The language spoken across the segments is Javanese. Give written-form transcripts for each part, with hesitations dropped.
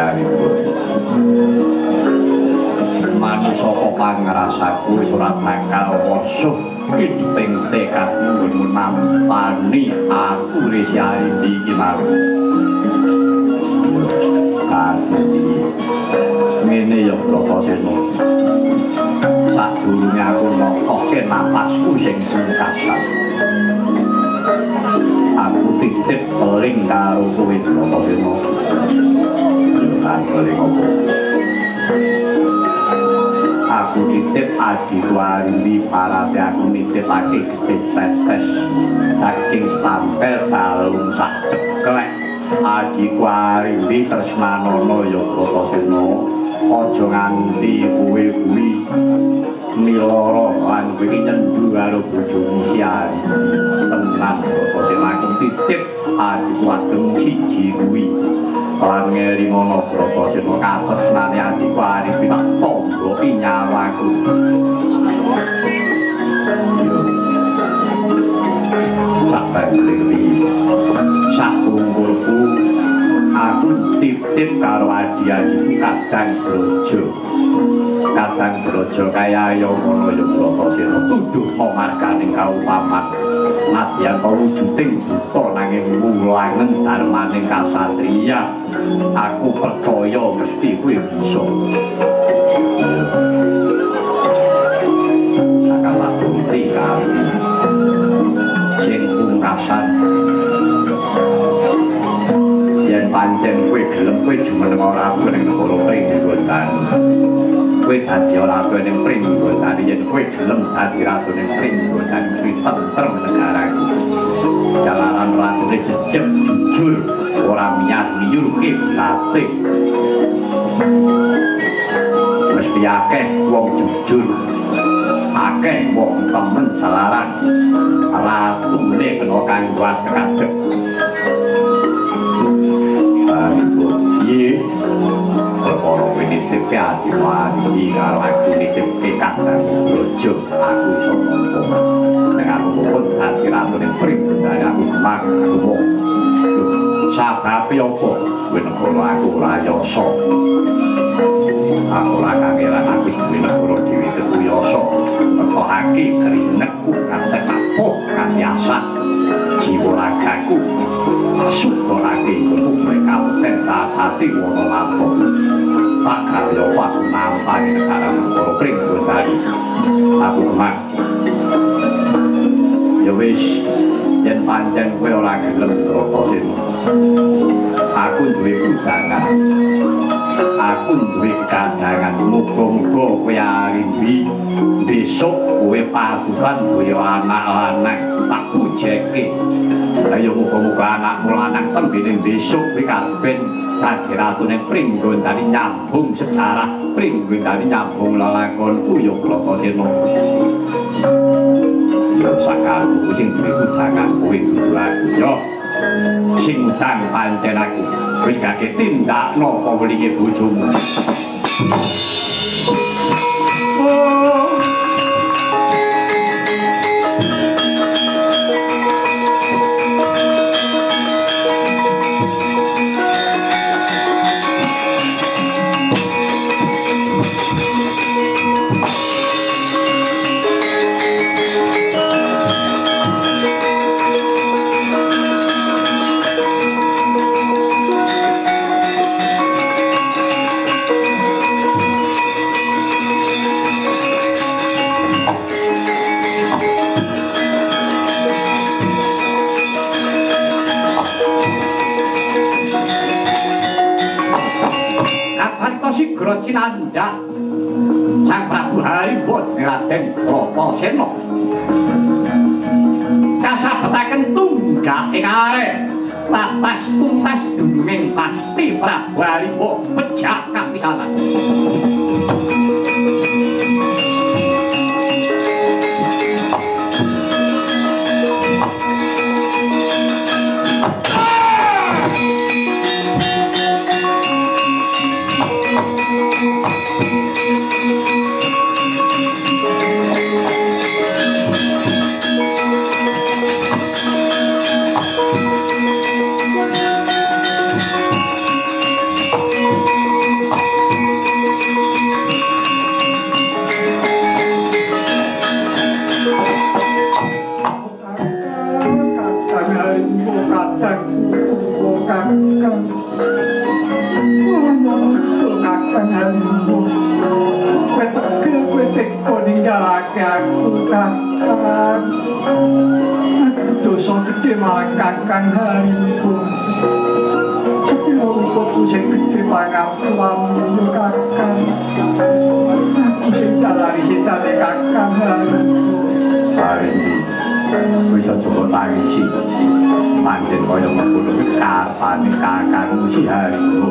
Priyaripun manungsa pangrasaku wis ora bakal wasuh ing tekad nggon nampani aku Resi Arindi iki mau ngene ya Bratasena sadurunge aku nokoke napasku sing pungkasan aku titip eling karo kowe Bratasena eling opo aku titip Ajiku Arindi parate aku nitipake getih tetes daging sampel balung sak ceklek Ajiku Arindi tresnanono ya Bratasena aja nganti kowe kuwi nilara lan kowe nyendu karo bojomu si Arindi tenan Bratasena aku titip Ajiku ageng siji kuwi lan ngelingono Bratasena katresnane Ajiku Arindi tak tomboki nyawaku sampai beli sakungkulku aku titip karo adi-adi kadang brojo kaya ayo ngono ya Bratasena tuduh marganing kaupaman nadyan wujuding buta nanging mulangen darmaning kasatriya aku percaya mesti kuwi bisa sakala bukti karo sing pungkasan yen pancen kowe gelem kowe jumeneng ora aku ning negara Pringgotan kowe dadi ora aku ning Pringgotan yen kowe gelem dadi ratu ning Pringgotan kuwi tentrem negaraku jalaran ratune jejeg jujur ora miyar-miyur kiblatih mesti akeh wong jujur akeh wong temen jalaran ratune kena kanggo adeg-adeg piye perkara winitip Ajiku Arindi karo aku nitip kadang brojo aku iso nampa nek aku pun dadi ratu ning Pringgotan aku gemak aku sababe apa kuwi negara aku ora yasa aku ora kangelan aku duwe negara dhewe tetuyasa nekokake keringetku kanthi tapuh kanthi asa jiwa ragaku sutorake untuk mereka tenta hati wono lapo tak karya waktu nampak negara negara Pringgotan aku gemak ya wis yen pancen kowe ora gelem Bratasena aku duwe undangan aku duwe kandangan muga-muga kowe Arindi besok kowe padukan duwe anak lanang tak pujeke ayo muga-muga anakmu lanang tembene besok kowe kabeh dadi ratu ning Pringgotan nyambung sejarah Pringgotan nyambung lelakonku ya Bratasena ya sakarku sing duwe undangan kowe dudu aku ya sing utang pancen aku wis gak tindakno apa welinge bojomu Cinanda Sang Prabu Haribut Raden Bratasena kasabetaken tunggak ing arep tatas tuntas dununging pasti Prabu Haribut pejak kapisanan padaku kakang kakang kowe teko ninggalake aku kakang dosa gede marang kakang hariku sepiro aku sing gede pangapunmu kakang aku sing jalari sitane kakang hariku Harimbi wis aja tangisi pancen kaya mengkono karepane kakangmu si Harimbo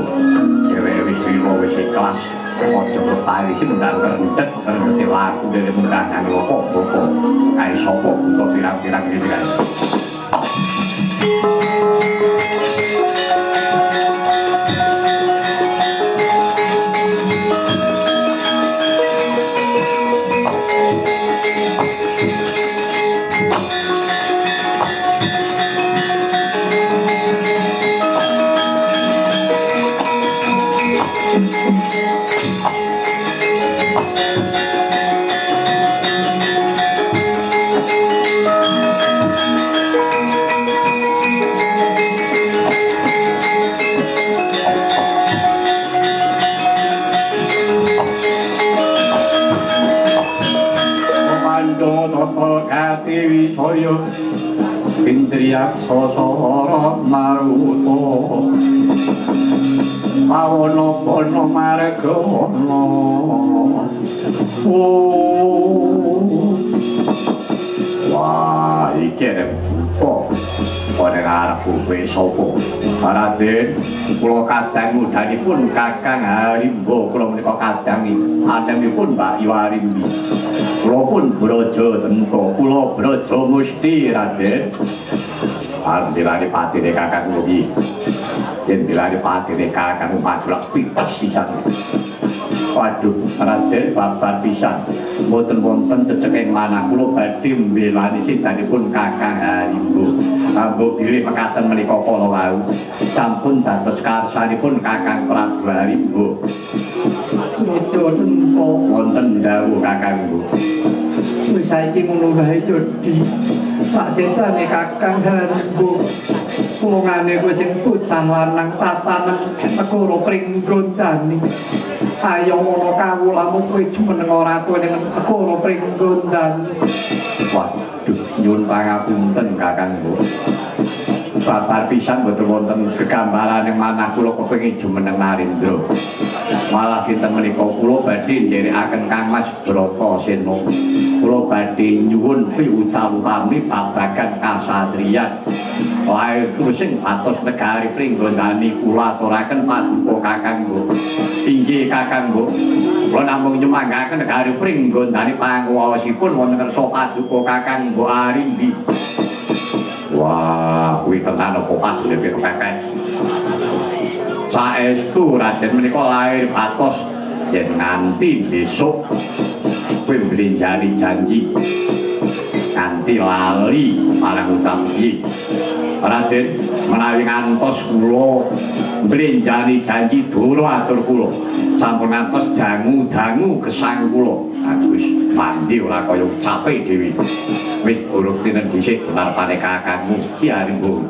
dheweke wis trima wis ikhlas aja tangisi mundang rendet rendet laku dhewe mundang nang loko-loko kae sapa kok pirang-pirang iki kae Wisaya Indriyak sasara maruta pawana pana margana wah iki ora arep kowe sapa Raden kula kadang mudanipun Kakang Harimbo kula menika kadang adamipun Mbak Iwarimbi kula pun Braja Tenta kula Braja Musti Raden Andilane patine Kakang kula iki yen dilane patine Kakang majulak pites pisan waduh Raden babar pisan mboten wonten cecek manah kula badhe mbelani sintanipun Kakang Harimbo kanggo bilih mekaten menika kala wau sampun dados karsanipun Kakang Prabu Harimbo wonten dawuh Kakangku wis saiki ngono wae Jodi sak sentane Kakang Harimbo wongane kowe sing pucang lanang tatanen negara Pringgondani ayo ngono kawulamu kowe jumeneng ora kowe ning negara Pringgondani waduh nyuwun pangapunten Kakangku babar pisan mboten wonten gegambaran ing manah kula kepengin jumeneng Narendra malah dinten menika kula badhe nderekaken Kangmas Bratasena kula badhe nyuwun piwucal-utami babagan kasatriyan wae sing patos negari Pringgondani kula aturaken paduka Kakangku inggih Kakangku kula namung nyemanggaken negari Pringgondani panguwasipun wonten kersa paduka Kakangku Harimbi wah kuwi tenan apa padune kakek saestu Raden menika lair patos yen nganti besok kowe mblenjani janji nganti lali marang ucap iki Raden menawi ngantos kula mblenjani janji dura atur kula sampun ngantos dangu-dangu gesang kula wis mandi ora kaya ucape dhewe wis urip tinen dhisik narpane kakangmu Ki Harimbo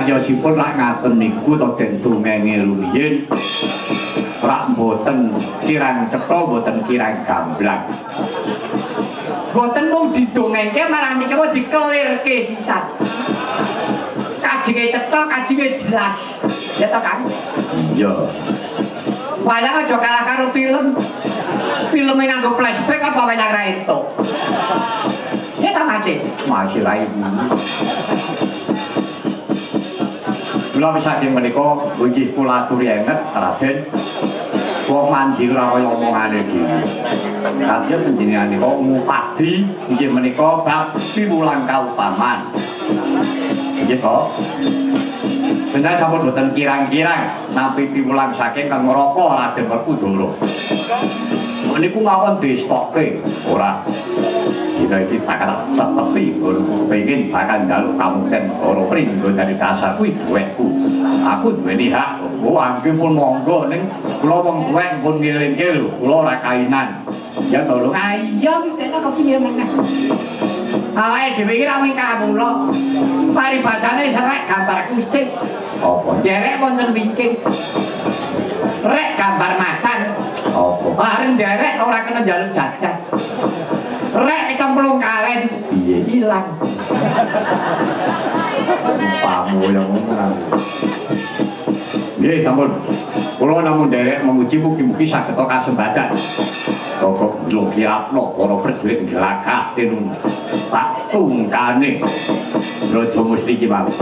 cariyosipun rak ngaten niku to den dongenge rumiyin rak boten kirang cetha boten kirang gamblang. Boten mung didongengke marang niki kok dikelirke sisan. Kajenge cetha, kajenge jelas. Ya to, Kang? Iya. Wayang aja kalah karo film. Filme nganggo flashback apa wayang ra entuk. Ya ta Masih lain. Kula saking menika nggih kula aturi enget Raden. Wong mandi ora kaya omongane dhewe. Kaliyan panjenengan nika ngupadi nggih menika bab piwulang kautaman. Nggih to? Benar sampun boten kirang-kirang nampi piwulang saking Kang Raka Raden Werkudara. Niku mawon distokke ora. Kita iki bakal tetepi pengen bakal njaluk kamuken karo pringgo dari dasar kuwi duweku. Aku duweni hak. Oh, angge pun monggo ning kula wong tuwek pun ngiling-ngiling lho. Kula ora kainan. Ya to lho. Ayo kita kepiye meneh. Awake dhewe iki ra mung kawula. Paribasane serek gambar kucing. Apa? Derek wonten wingking. Rek gambar macan. Apa? Bareng derek ora kena njaluk jajan. Rek cemplung kalen Piye? ilang. Pamu yang ngono. Nggih, sampun. Kula namung derek memuji mugi-mugi saged kasembadan. Kok lho kirapno para prajurit glagah tinun. Tak tungkane. Raja mesti iki wae.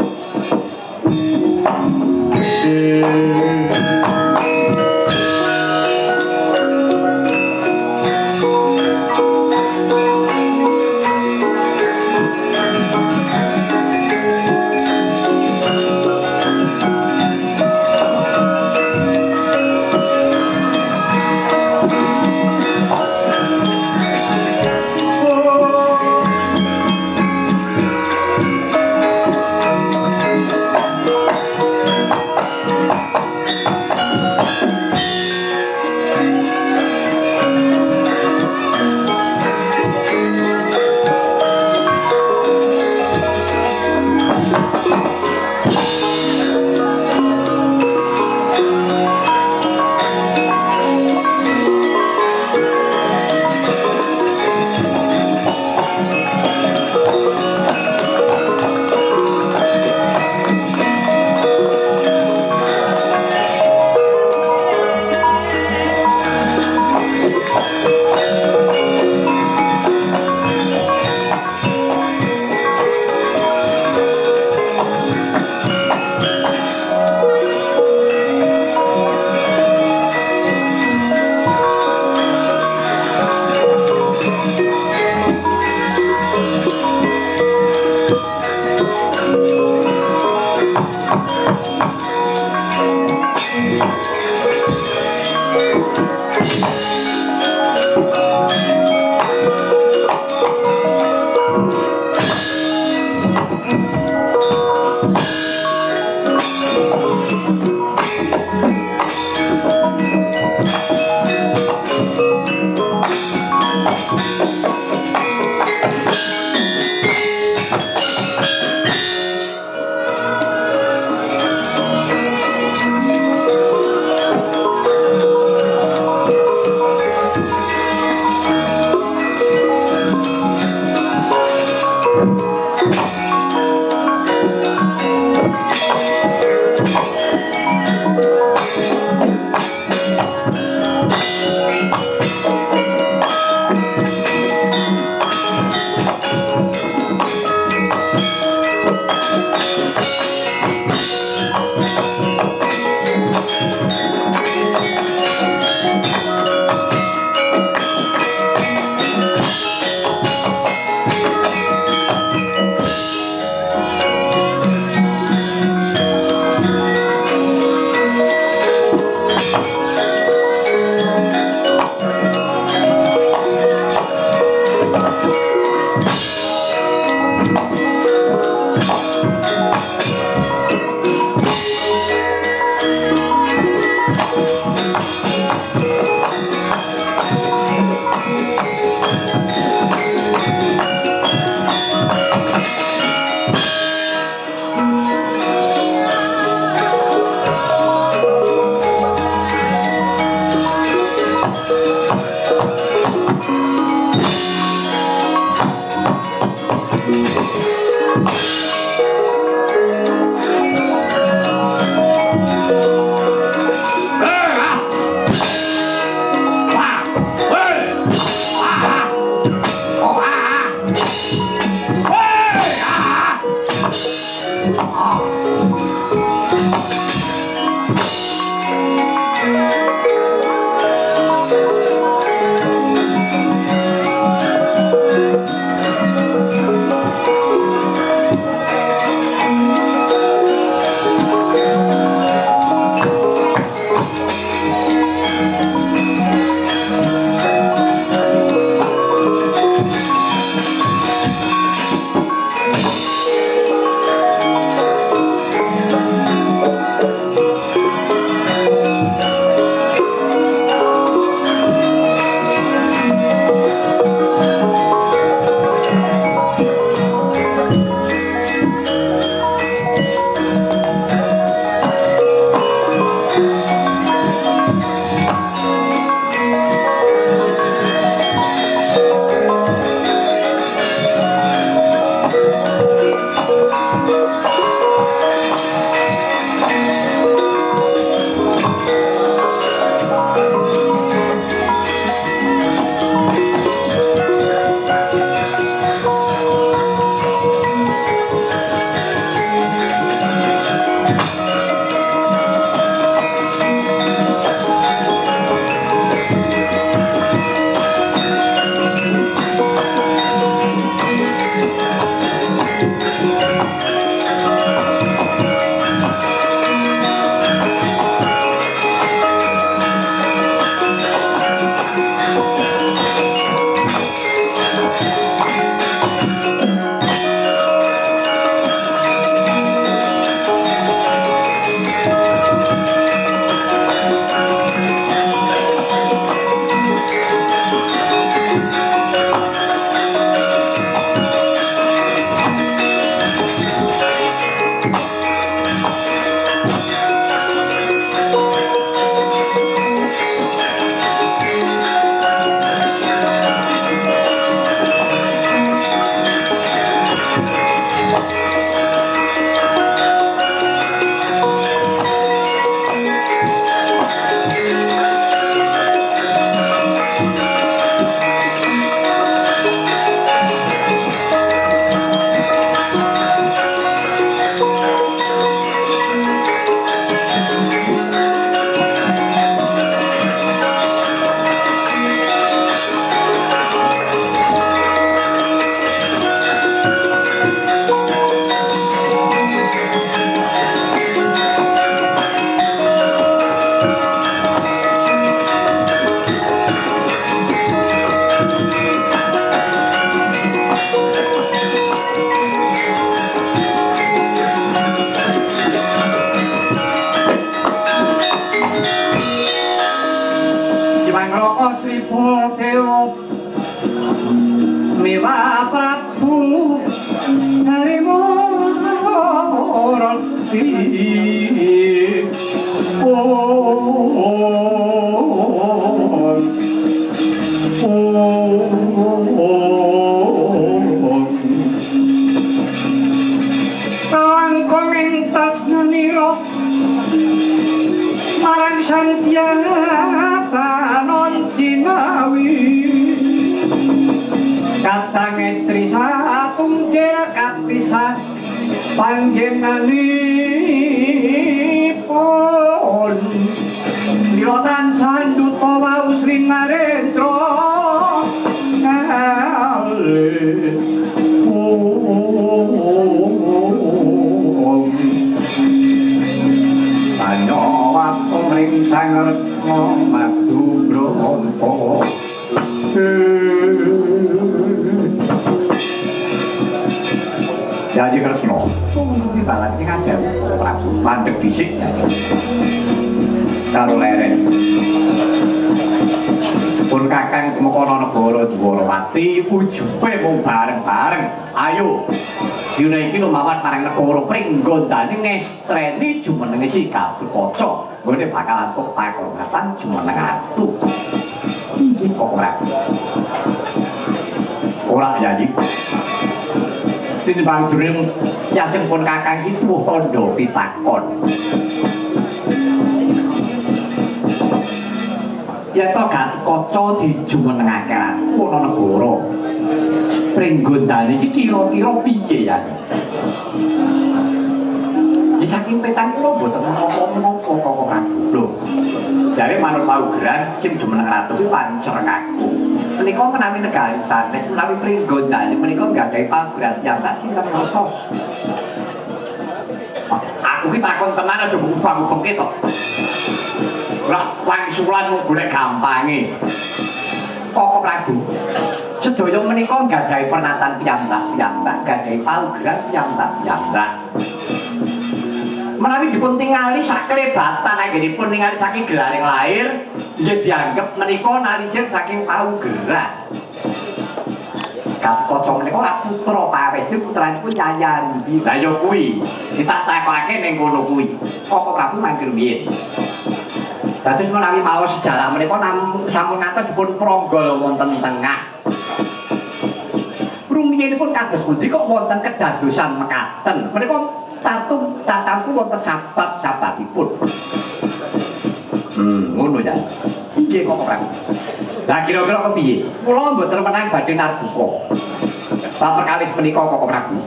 Mewa Prabu Harimoroti Langkung entas nira marang Santiata non Cinawi Katang etri satungkil kapisah panjenenganipun mila tansah nduta wau Sri Narendra Panyawato ring sangerna madu bronto Jadi Kresna, di balat ini kan ada Prabu mandeg dhisik karo leren. Pun Kakang Kemkono Negara Dwarawati ujube mung bareng-bareng. Ayo. Dina iki lumawan marang negara Pringgondani ngestreni jumenenge si Gathotkaca. Nggone bakal antuk pakongatan jumeneng atu. Iki kok ora jadi. Tinimbang jroning yaseng pun Kakang iki tuwuh tandha pitakon. Ya to Gathotkaca dijumenengake ana negara Pringgondani iki kira-kira piye ya? Ya saking petang kula mboten napa-napa kok Prabu. Lho. Jare manut paugeran sing jumeneng ratu kuwi Pancerkaku. Menika menawi negari sanes menawi Pringgondani menika nggadahi paugeran piyambak sing ngertos. Aku ki takon tenan aja mbang-mbangke to. Ora wangsulan golek gampange. Kok Prabu. Sedaya menika nggadahi pernatan piyambak-piyambak, nggadahi paugeran piyambak-piyambak. Menawi dipun tingali sak kelebatan anggenipun ningali saking gelaring lair, nggih dianggep menika nalisir saking paugeran. Gathotkaca menika ora putra pawesti putranipun Yayandi. Lah ya kuwi, ditak-takake ning kono kuwi. Kok Prabu mangkir biyen. Dados menawi maos sejarah menika sampun ngantos dipun pronggol wonten tengah. Rumiyenipun kados pundi kok wonten kedadosan mekaten. Menika tatamku wonten sabab-sababipun. Ngono ya. Piye kok Prabu? Lah kira-kira kepiye? Kula mboten menang badhe narbuka. Saperkawis menika kok Prabu.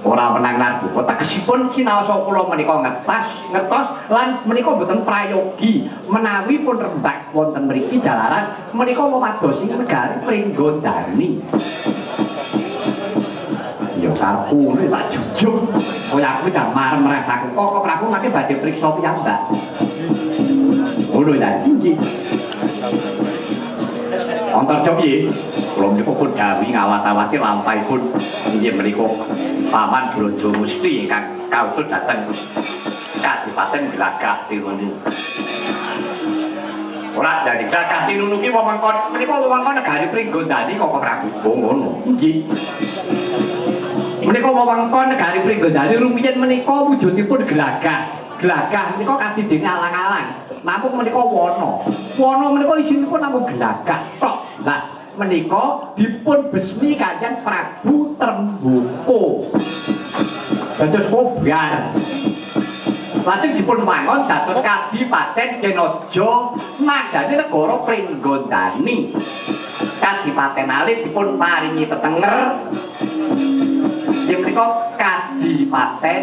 Ora menang narbuka tegesipun kinaosa kula menika ngertos lan menika boten prayogi menawi pun rembak wonten mriki jalaran menika madosi negari Pringgondani. Ya karepku ngene tak jujuk kaya aku gak marem rasaku kok Prabu mate badhe priksa piyambak. Ngono ya iki. Antarja piye? Kula menika pun dawuh ngawat-awati lampahipun inggih menika Paman Brojo Musti ingkang kautus dhateng Kadipaten Glagah Tinunu. Ora dadi Glagah Tinunu ki wewengkon menika wewengkon negari Pringgondani kok Prabu. Oh ngono. Nggih. Menika wewengkon negari Pringgondani rumiyin menika wujudipun Glagah. Glagah menika kadidene alang-alang. Namung menika wana. Wana menika isinipun namung glagah tok. Lah menika dipun besmi kaliyan Prabu Tremboko. Dados kobar. Lajeng dipun wangun dados Kadipaten Kenojo madani negara Pringgondani. Kadipaten alit dipun paringi tetenger. Yen menika Kadipaten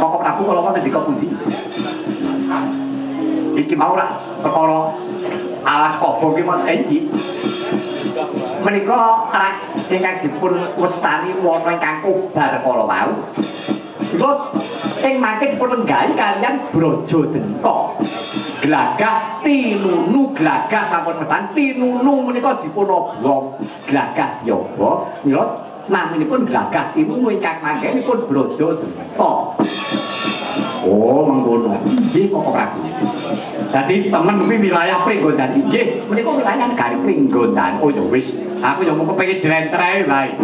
Kok Prabu kala wonten dika pundi? Iki mau ra perkara alas kobong ki wonten iki. Menika rak ingkang dipun wastani wana ingkang kobar kala wau. Kula ing mangke dipun lenggahi kaliyan Brajadenta. Glagah Tinunu glagah sampun mestan Tinunu menika dipun obong glagah diobong mila naminipun glagah Tinunu ingkang manggenipun Brajadenta. Oh, mengkono. Nggih kok Prabu. Jadi temen kuwi wilayah Pringgondan. Nggih, menika wilayah negari Pringgondan. Oh ya wis, aku ya mung kepengin jlentreh wae.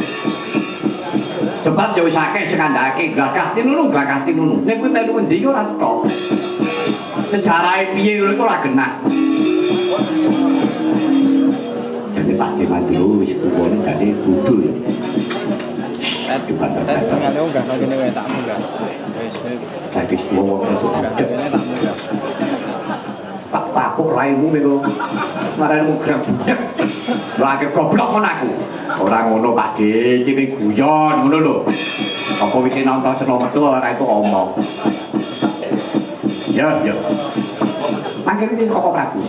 Sebab ya wis akeh sing ngandhake Glagah Tinunu. Nek kuwi melu endi ora tok. Sejarahe piye lho iku ora genah. Jadi Pak Dimadu wis tuwa jadi kudu. Ngene enggak ngene wae tak munggah. Saiki semua Enggak ngene tak munggah. Pak tapuk raimu mengko marane mung grang budek. Lah akhir goblok kon aku. Ora ngono Pak Ge, iki guyon ngono lho. Apa iki nonton seno metu ora iku omong. Ya. Mangkene iki kok Prabu.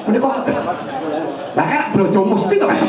Menika ngoten. Lah kan brojo mesti to kan.